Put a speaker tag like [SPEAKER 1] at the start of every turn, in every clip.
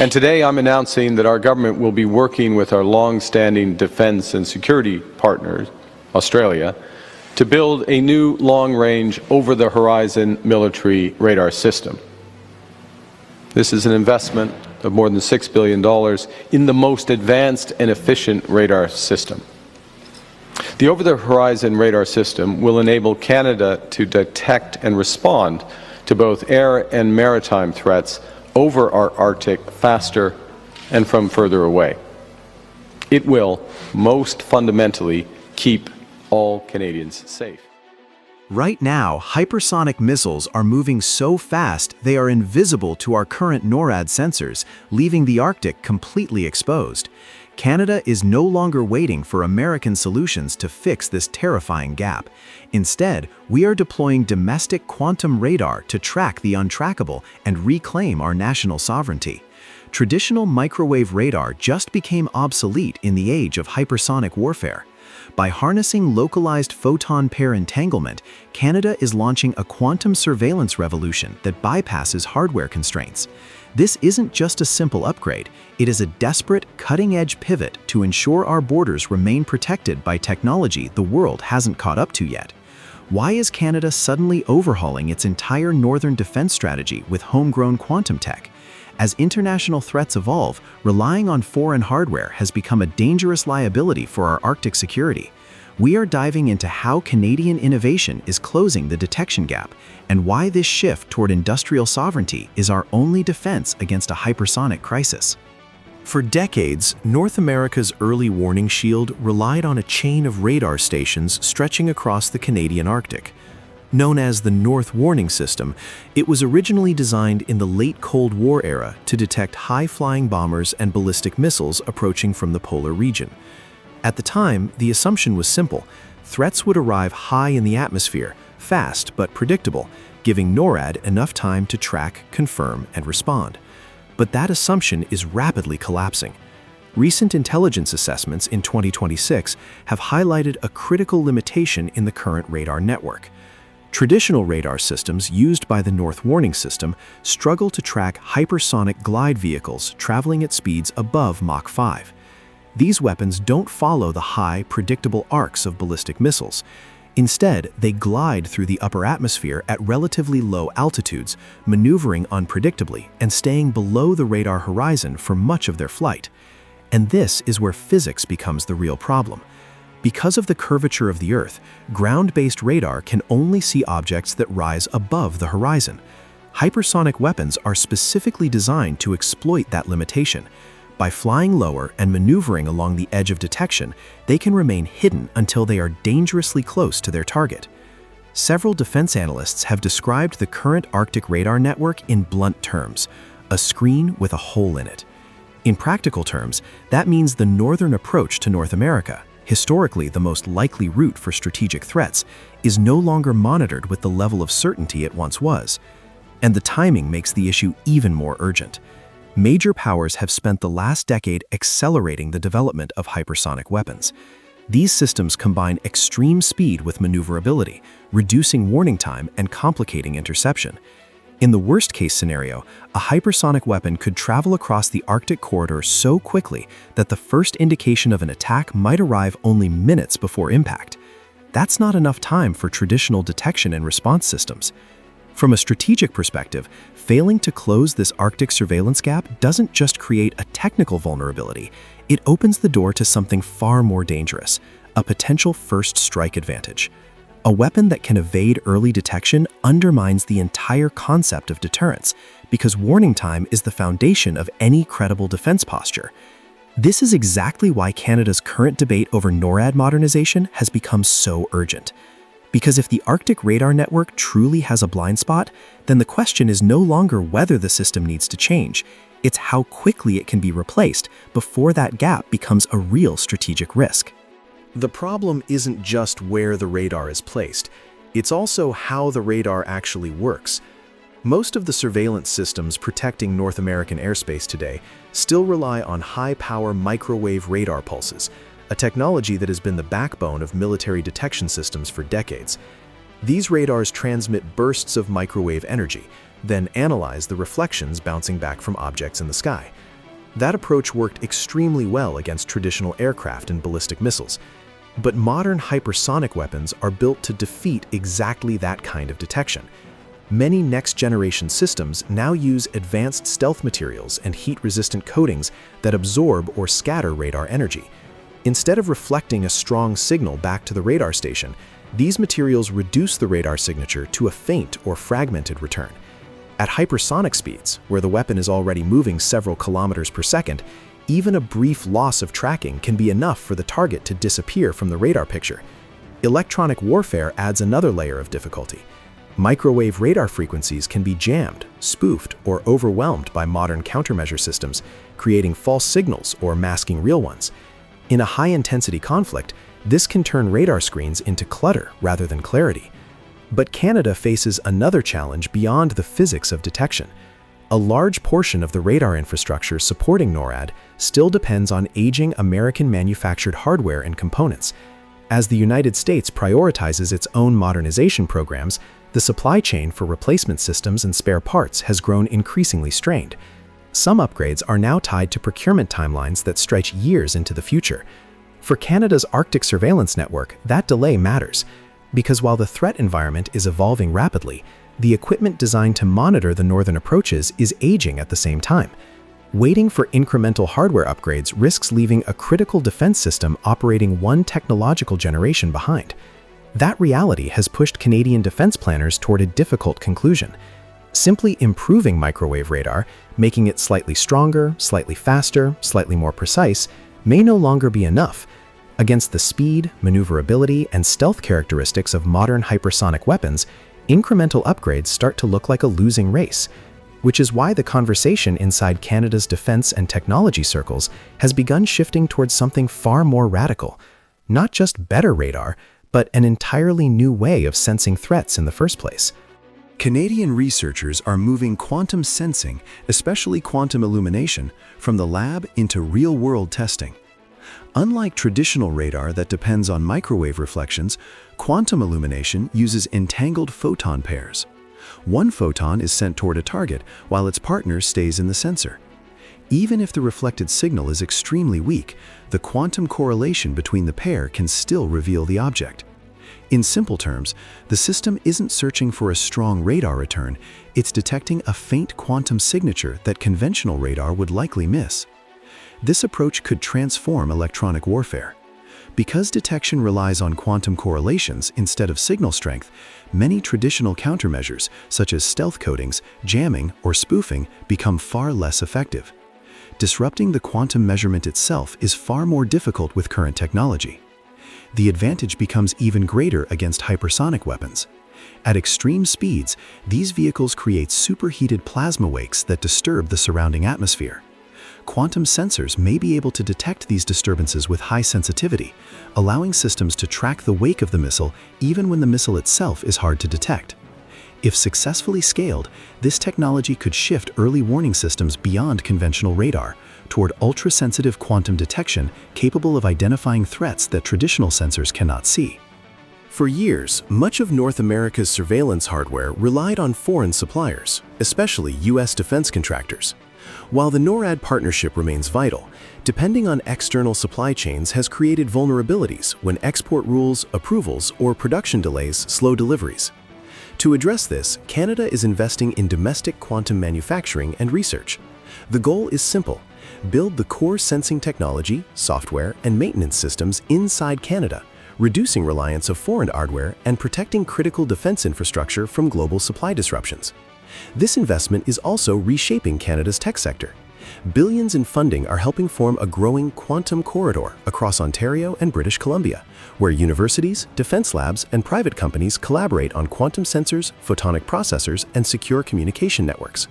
[SPEAKER 1] And today I'm announcing that our government will be working with our long-standing defense and security partners, Australia, to build a new long-range, over-the-horizon military radar system. This is an investment of more than $6 billion in the most advanced and efficient radar system. The over-the-horizon radar system will enable Canada to detect and respond to both air and maritime threats over our Arctic faster and from further away. It will, most fundamentally, keep all Canadians safe.
[SPEAKER 2] Right now, hypersonic missiles are moving so fast they are invisible to our current NORAD sensors, leaving the Arctic completely exposed. Canada is no longer waiting for American solutions to fix this terrifying gap. Instead, we are deploying domestic quantum radar to track the untrackable and reclaim our national sovereignty. Traditional microwave radar just became obsolete in the age of hypersonic warfare. By harnessing localized photon pair entanglement, Canada is launching a quantum surveillance revolution that bypasses hardware constraints. This isn't just a simple upgrade, it is a desperate, cutting-edge pivot to ensure our borders remain protected by technology the world hasn't caught up to yet. Why is Canada suddenly overhauling its entire northern defense strategy with homegrown quantum tech? As international threats evolve, relying on foreign hardware has become a dangerous liability for our Arctic security. We are diving into how Canadian innovation is closing the detection gap and why this shift toward industrial sovereignty is our only defense against a hypersonic crisis. For decades, North America's early warning shield relied on a chain of radar stations stretching across the Canadian Arctic. Known as the North Warning System, it was originally designed in the late Cold War era to detect high-flying bombers and ballistic missiles approaching from the polar region. At the time, the assumption was simple. Threats would arrive high in the atmosphere, fast but predictable, giving NORAD enough time to track, confirm, and respond. But that assumption is rapidly collapsing. Recent intelligence assessments in 2026 have highlighted a critical limitation in the current radar network. Traditional radar systems used by the North Warning System struggle to track hypersonic glide vehicles traveling at speeds above Mach 5. These weapons don't follow the high, predictable arcs of ballistic missiles. Instead, they glide through the upper atmosphere at relatively low altitudes, maneuvering unpredictably and staying below the radar horizon for much of their flight. And this is where physics becomes the real problem. Because of the curvature of the Earth, ground-based radar can only see objects that rise above the horizon. Hypersonic weapons are specifically designed to exploit that limitation. By flying lower and maneuvering along the edge of detection, they can remain hidden until they are dangerously close to their target. Several defense analysts have described the current Arctic radar network in blunt terms: a screen with a hole in it. In practical terms, that means the northern approach to North America, historically the most likely route for strategic threats, is no longer monitored with the level of certainty it once was. And the timing makes the issue even more urgent. Major powers have spent the last decade accelerating the development of hypersonic weapons. These systems combine extreme speed with maneuverability, reducing warning time and complicating interception. In the worst-case scenario, a hypersonic weapon could travel across the Arctic corridor so quickly that the first indication of an attack might arrive only minutes before impact. That's not enough time for traditional detection and response systems. From a strategic perspective, failing to close this Arctic surveillance gap doesn't just create a technical vulnerability, it opens the door to something far more dangerous: a potential first strike advantage. A weapon that can evade early detection undermines the entire concept of deterrence, because warning time is the foundation of any credible defense posture. This is exactly why Canada's current debate over NORAD modernization has become so urgent. Because if the Arctic radar network truly has a blind spot, then the question is no longer whether the system needs to change, it's how quickly it can be replaced before that gap becomes a real strategic risk.
[SPEAKER 3] The problem isn't just where the radar is placed, it's also how the radar actually works. Most of the surveillance systems protecting North American airspace today still rely on high-power microwave radar pulses, a technology that has been the backbone of military detection systems for decades. These radars transmit bursts of microwave energy, then analyze the reflections bouncing back from objects in the sky, That approach worked extremely well against traditional aircraft and ballistic missiles. But modern hypersonic weapons are built to defeat exactly that kind of detection. Many next-generation systems now use advanced stealth materials and heat-resistant coatings that absorb or scatter radar energy. Instead of reflecting a strong signal back to the radar station, these materials reduce the radar signature to a faint or fragmented return. At hypersonic speeds, where the weapon is already moving several kilometers per second, even a brief loss of tracking can be enough for the target to disappear from the radar picture. Electronic warfare adds another layer of difficulty. Microwave radar frequencies can be jammed, spoofed, or overwhelmed by modern countermeasure systems, creating false signals or masking real ones. In a high-intensity conflict, this can turn radar screens into clutter rather than clarity. But Canada faces another challenge beyond the physics of detection. A large portion of the radar infrastructure supporting NORAD still depends on aging American-manufactured hardware and components. As the United States prioritizes its own modernization programs, the supply chain for replacement systems and spare parts has grown increasingly strained. Some upgrades are now tied to procurement timelines that stretch years into the future. For Canada's Arctic surveillance network, that delay matters, because while the threat environment is evolving rapidly, the equipment designed to monitor the northern approaches is aging at the same time. Waiting for incremental hardware upgrades risks leaving a critical defense system operating one technological generation behind. That reality has pushed Canadian defense planners toward a difficult conclusion. Simply improving microwave radar, making it slightly stronger, slightly faster, slightly more precise, may no longer be enough. Against the speed, maneuverability, and stealth characteristics of modern hypersonic weapons, incremental upgrades start to look like a losing race, which is why the conversation inside Canada's defense and technology circles has begun shifting towards something far more radical. Not just better radar, but an entirely new way of sensing threats in the first place.
[SPEAKER 2] Canadian researchers are moving quantum sensing, especially quantum illumination, from the lab into real-world testing. Unlike traditional radar that depends on microwave reflections, quantum illumination uses entangled photon pairs. One photon is sent toward a target, while its partner stays in the sensor. Even if the reflected signal is extremely weak, the quantum correlation between the pair can still reveal the object. In simple terms, the system isn't searching for a strong radar return, it's detecting a faint quantum signature that conventional radar would likely miss. This approach could transform electronic warfare. Because detection relies on quantum correlations instead of signal strength, many traditional countermeasures, such as stealth coatings, jamming, or spoofing, become far less effective. Disrupting the quantum measurement itself is far more difficult with current technology. The advantage becomes even greater against hypersonic weapons. At extreme speeds, these vehicles create superheated plasma wakes that disturb the surrounding atmosphere. Quantum sensors may be able to detect these disturbances with high sensitivity, allowing systems to track the wake of the missile even when the missile itself is hard to detect. If successfully scaled, this technology could shift early warning systems beyond conventional radar toward ultra-sensitive quantum detection capable of identifying threats that traditional sensors cannot see. For years, much of North America's surveillance hardware relied on foreign suppliers, especially U.S. defense contractors. While the NORAD partnership remains vital, depending on external supply chains has created vulnerabilities when export rules, approvals, or production delays slow deliveries. To address this, Canada is investing in domestic quantum manufacturing and research. The goal is simple: build the core sensing technology, software, and maintenance systems inside Canada, reducing reliance of foreign hardware and protecting critical defense infrastructure from global supply disruptions. This investment is also reshaping Canada's tech sector. Billions in funding are helping form a growing quantum corridor across Ontario and British Columbia, where universities, defense labs, and private companies collaborate on quantum sensors, photonic processors, and secure communication networks.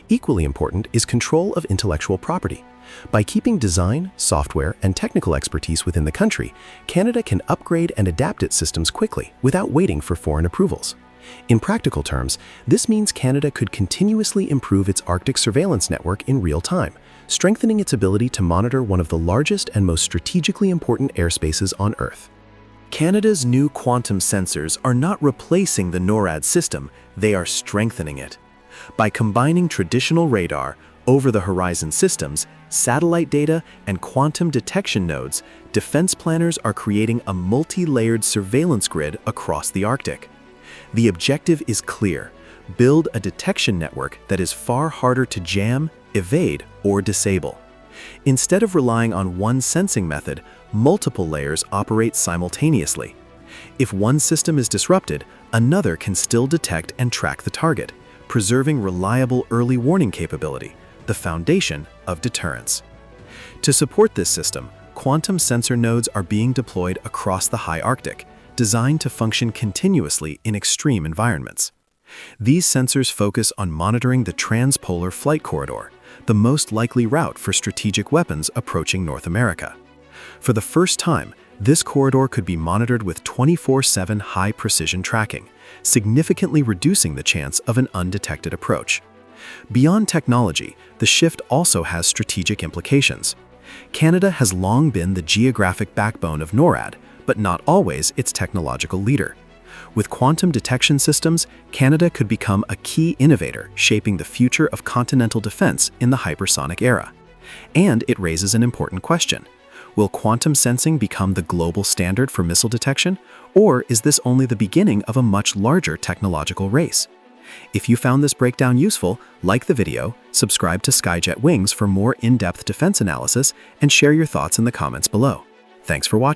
[SPEAKER 2] Equally important is control of intellectual property. By keeping design, software, and technical expertise within the country, Canada can upgrade and adapt its systems quickly without waiting for foreign approvals. In practical terms, this means Canada could continuously improve its Arctic surveillance network in real time, strengthening its ability to monitor one of the largest and most strategically important airspaces on Earth. Canada's new quantum sensors are not replacing the NORAD system, they are strengthening it. By combining traditional radar,
[SPEAKER 3] over-the-horizon systems, satellite data, and quantum detection nodes, defense planners are creating a multi-layered surveillance grid across the Arctic. The objective is clear: build a detection network that is far harder to jam, evade, or disable. Instead of relying on one sensing method, multiple layers operate simultaneously. If one system is disrupted, another can still detect and track the target, preserving reliable early warning capability, the foundation of deterrence. To support this system, quantum sensor nodes are being deployed across the high Arctic, designed to function continuously in extreme environments. These sensors focus on monitoring the transpolar flight corridor, the most likely route for strategic weapons approaching North America. For the first time, this corridor could be monitored with 24/7 high-precision tracking, significantly reducing the chance of an undetected approach. Beyond technology, the shift also has strategic implications. Canada has long been the geographic backbone of NORAD, but not always its technological leader. With quantum detection systems, Canada could become a key innovator shaping the future of continental defense in the hypersonic era. And it raises an important question. Will quantum sensing become the global standard for missile detection, or is this only the beginning of a much larger technological race? If you found this breakdown useful, like the video, subscribe to Skyjet Wings for more in-depth defense analysis, and share your thoughts in the comments below. Thanks for watching.